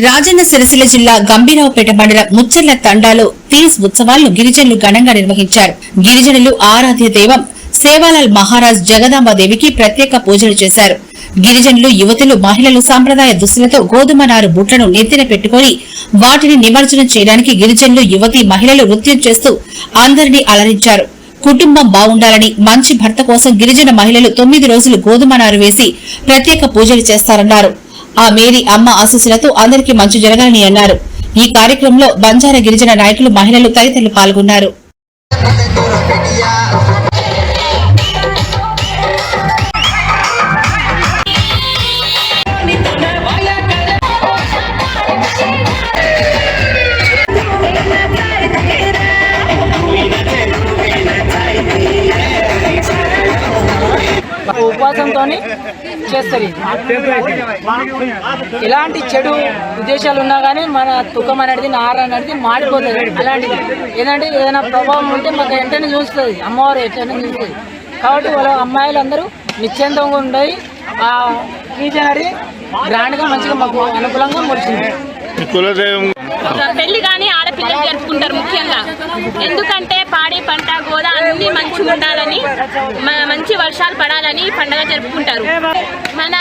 రాజన్న సిరిసిల్ల జిల్లా గంభీరావుపేట మండలం ముచ్చర్ల తండాలో తీజ్ ఉత్సవాలను గిరిజనులు ఘనంగా నిర్వహించారు. గిరిజనులు ఆరాధ్య దైవం సేవాలాల్ మహారాజ్ జగదాంబాదేవికి ప్రత్యేక పూజలు చేశారు. గిరిజనులు, యువతులు, మహిళలు సంప్రదాయ దుస్తులతో గోధుమ నారు బుట్లను నెత్తిన పెట్టుకుని వాటిని నిమజ్జనం చేయడానికి గిరిజనులు, యువతి, మహిళలు నృత్యం చేస్తూ అందరినీ అలరించారు. కుటుంబం బాగుండాలని, మంచి భర్త కోసం గిరిజన మహిళలు 9 రోజులు గోధుమ నారు వేసి ప్రత్యేక పూజలు చేస్తారన్నారు. ఆ మేరీ అమ్మ ఆశీస్సులతో అందరికీ మంచి జరగాలని అన్నారు. ఈ కార్యక్రమంలో బంజారా గిరిజన నాయకులు, మహిళలు తదితరులు పాల్గొన్నారు. ఉపవాసంతో చేస్తుంది. ఇలాంటి చెడు ఉద్దేశాలు ఉన్నా కానీ మన తుకం అనేది, నార అనేది మాడిపోతుంది. అలాంటిది ఏంటంటే ఏదైనా ప్రభావం ఉంటే మాకు వెంటనే చూస్తుంది, అమ్మవారు వెంటనే చూస్తుంది. కాబట్టి వాళ్ళ అమ్మాయిలు అందరూ నిశ్చింతంగా ఉండయి ఆ పూజ అనేది గ్రాండ్గా మంచిగా మాకు అనుకూలంగా ముడిచింది. పెళ్లి కానీ ఆడపిల్లలు జరుపుకుంటారు ముఖ్యంగా. ఎందుకంటే పాడి పంట గోదా అన్ని మంచిగా ఉండాలని, మంచి వర్షాలు పడాలని పండగ జరుపుకుంటారు. మన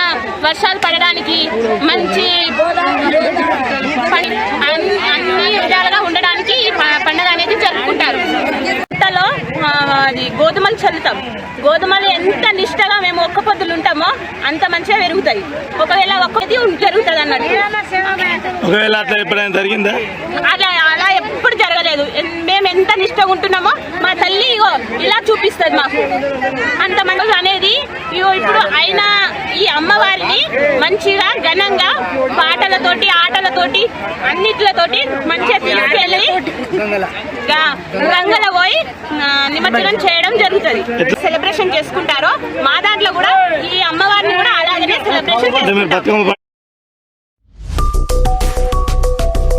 వర్షాలు పడడానికి మంచి అన్ని విధాలుగా ఉండడానికి ఈ పండగ అనేది జరుపుకుంటారు. ఇంతలో అది గోధుమలు చల్లుతాం. గోధుమలు ఎంత నిష్టగా మేము ఒక్క పొద్దులు ఉంటామో అంత మంచిగా పెరుగుతాయి. ఒకవేళ ఒక్కది జరుగుతుంది అన్నట్టు. అలా ఎప్పుడు జరగలేదు. మేము ఎంత నిష్టగా ఉంటున్నామో మా తల్లి ఇలా చూపిస్తుంది మాకు. అంత మంచి అనేది ఇప్పుడు అయినా ఈ అమ్మవారిని మంచిగా ఘనంగా పాటలతోటి, ఆటలతోటి, అన్నిట్లతోటి మంచిగా తీసుకెళ్ళి గంగలో పోయి నిమజ్జనం చేయడం జరుగుతుంది. సెలబ్రేషన్ చేసుకుంటారో మా దాంట్లో కూడా ఈ అమ్మవారిని కూడా అలాగనే సెలబ్రేషన్ చేసుకుంటారు.